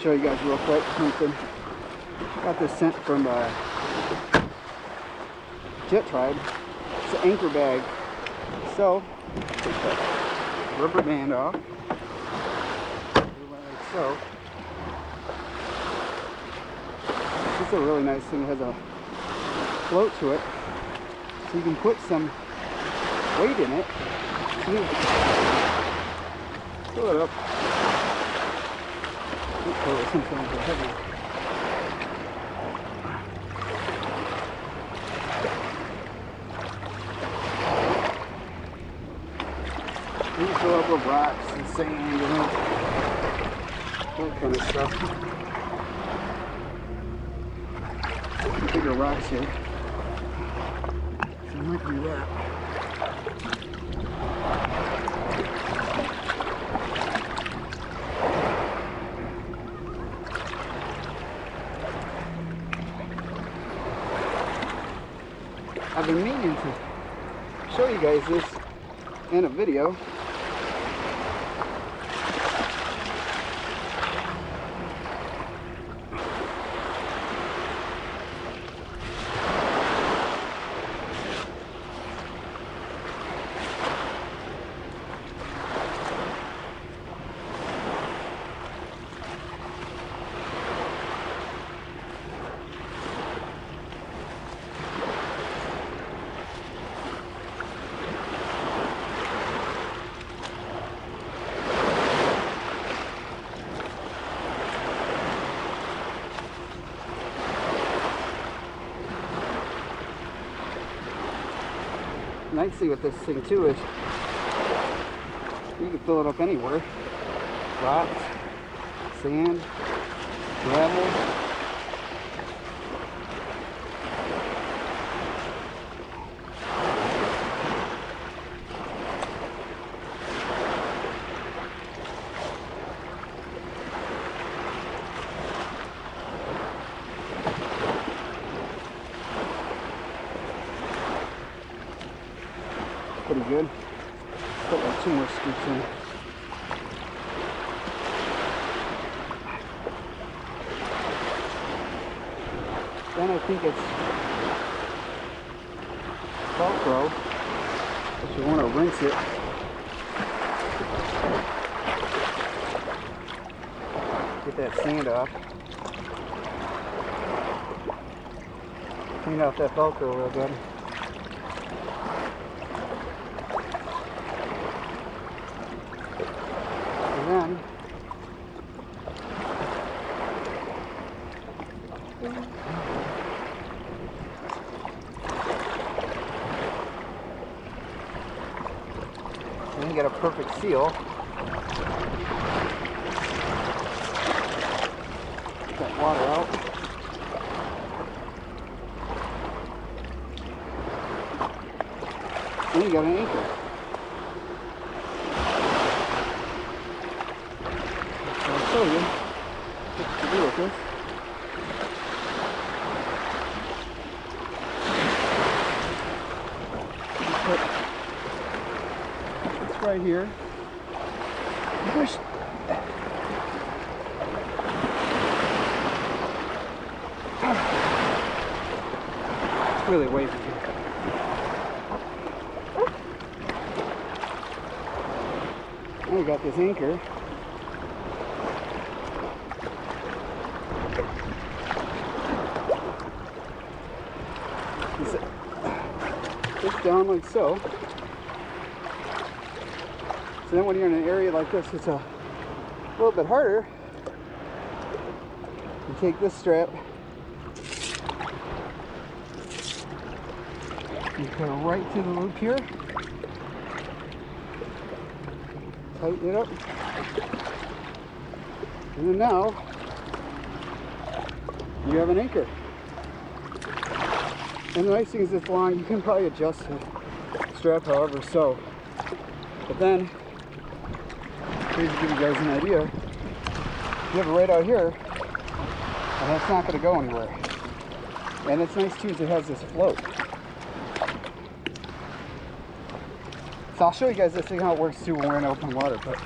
show you guys real quick something. Got this sent from Jettrim. It's an anchor bag. So, take that rubber band off. Like so. This is a really nice thing. It has a float to it. So you can put some weight in it. Fill it up. Something heavy. You can fill up with rocks and sand and that kind of stuff. Some bigger rocks here. So I might do that. I've been meaning to show you guys this in a video. Nice thing with this thing too is you can fill it up anywhere. Rocks, sand, gravel. Pretty good. Put like 2 more scoops in. Then I think it's Velcro, if you want to rinse it. Get that sand off. Clean out that Velcro real good. Then you get a perfect seal. Get that water out. Then you got an anchor. I'll show you what to do with this. Put this right here. Push. It's really wavy. Now we got this anchor. It's down like so. So then when you're in an area like this, it's a little bit harder. You take this strap, you put it right to the loop here, tighten it up, and then now you have an anchor. And the nice thing is it's long, you can probably adjust the strap however so. But then, here's to give you guys an idea, you have it right out here, and it's not going to go anywhere. And it's nice too is it has this float. So I'll show you guys this thing how it works too when we're in open water, but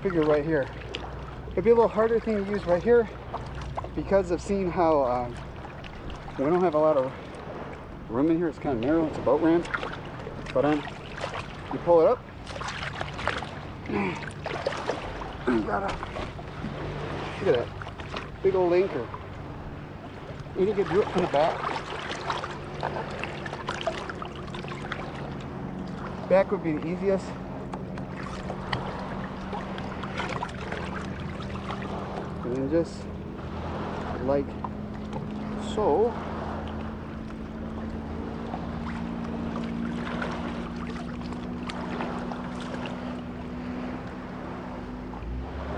figure right here. It'd be a little harder thing to use right here because of seeing how we don't have a lot of room in here. It's kind of narrow. It's a boat ramp. But you pull it up. You gotta look at that big old anchor. And you can do it from the back. Back would be the easiest. And then just like so.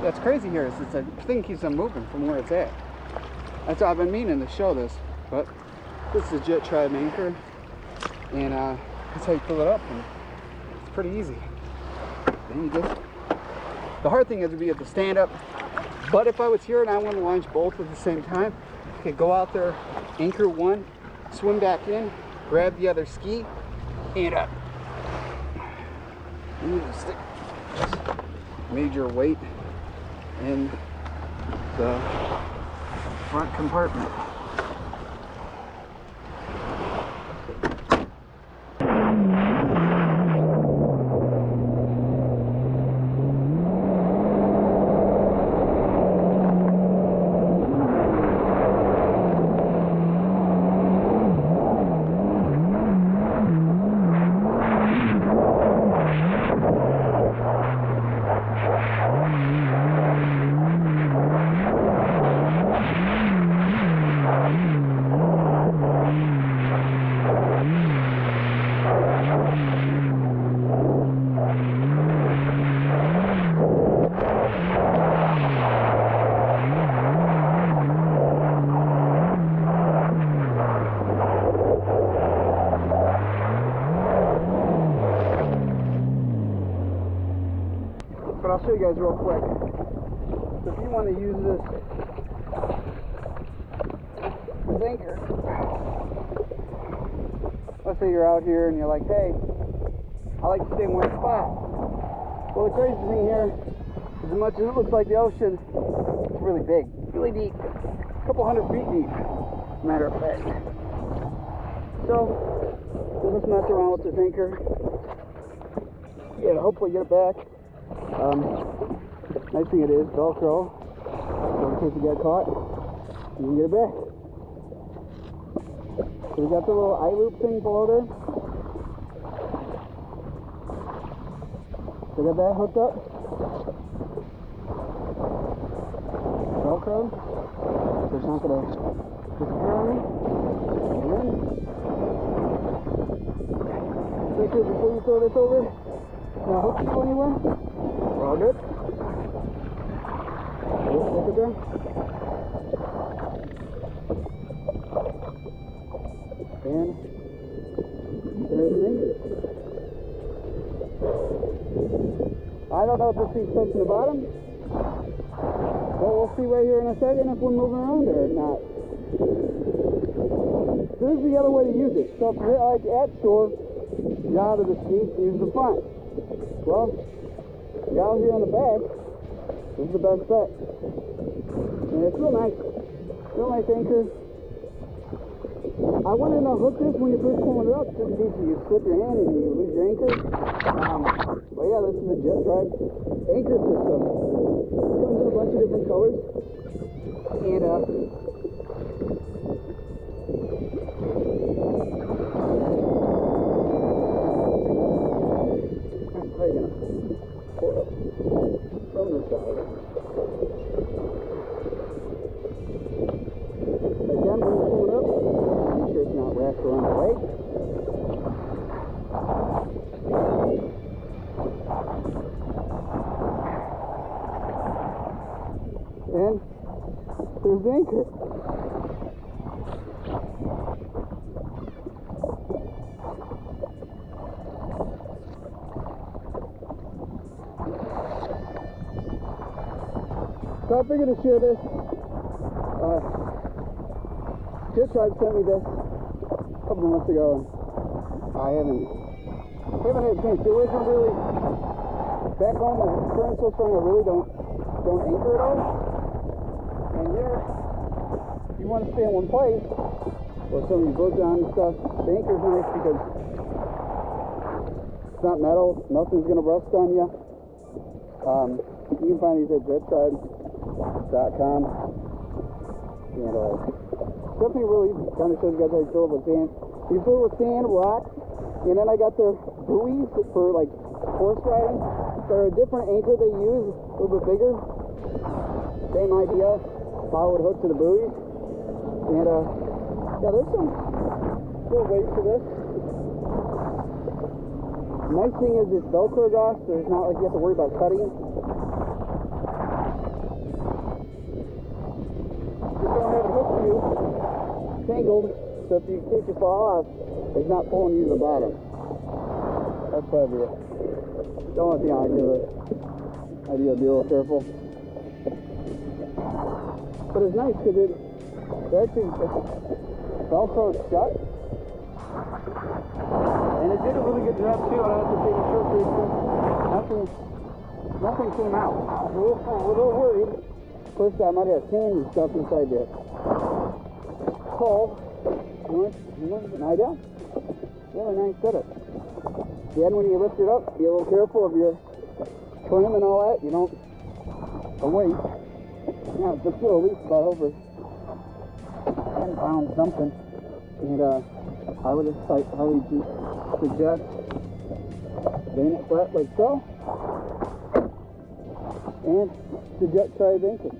That's crazy here. It's a thing keeps on moving from where it's at. That's why I've been meaning to show this, but this is a Jettrim anchor, and that's how you pull it up, and it's pretty easy. Then you just, the hard thing is to be able to stand up, but if I was here and I want to launch both at the same time, I could go out there, anchor one, swim back in, grab the other ski, and up. You just stick major weight in the front compartment. But I'll show you guys real quick. So if you want to use this anchor, let's say you're out here and you're like, hey, I like to stay in one spot. Well, the crazy thing here is, as much as it looks like the ocean, it's really big, really deep, a couple 100 feet deep, matter of fact. So we'll just mess around with this anchor. Yeah, hopefully get it back. Nice thing it is Velcro, so in case you get caught, you can get it back. So we got the little eye loop thing below there. So got that hooked up. Velcro, so it's not going to disappear on me. And then, make sure before you throw this over, now hook you anywhere. We're all good. Look at there. And there's the anchor. I don't know if this thing's touching the bottom, but we'll see right here in a second if we're moving around or not. This is the other way to use it. So if you're like at shore, you're out of the ski, use the front. Well, down here on the back, this is the best bet. And it's real nice anchor. I wanted to hook this when you're first pulling it up, just in case you slip your hand and you lose your anchor. But yeah, this is a Jettrim anchor system. It comes in a bunch of different colors. And I'm probably gonna pull it up from the side. Again, when you pull it up, make sure it's not wrapped around the leg. And there's the anchor. So I figured to share this. Jettrim sent me this a couple of months ago, and I haven't had a chance. There wasn't really, back home the current's so strong I really don't don't anchor at all. And here, you want to stay in one place, or some of you boat down and stuff. The anchor's nice because it's not metal, nothing's going to rust on you. You can find these at jettribe.com. And definitely really easy. Kind of shows you guys how you fill it with sand. You fill it with sand, rocks, and then I got their buoys for like horse riding. They're a different anchor they use, a little bit bigger. Same idea, powered hook to the buoys. And yeah, there's some cool weight to this. The nice thing is it's Velcroed off, so it's not like you have to worry about cutting. Just don't have it hooked to you, tangled, so if you take your fall off, it's not pulling you to the bottom. That's probably the only thing I give it. I do be a little careful. But it's nice because it actually Velcroed shut. And it did a really good job too. I had to take a short period. Nothing came out. I was a little worried. First time I might have sand and stuff inside there. So, an idea. Really nice setup. Again, when you lift it up, be a little careful of your trim and all that. You don't weight. Yeah, it's just at least about over 10 pounds something. And I would highly suggest laying it flat like so. And the Jettribe anchor.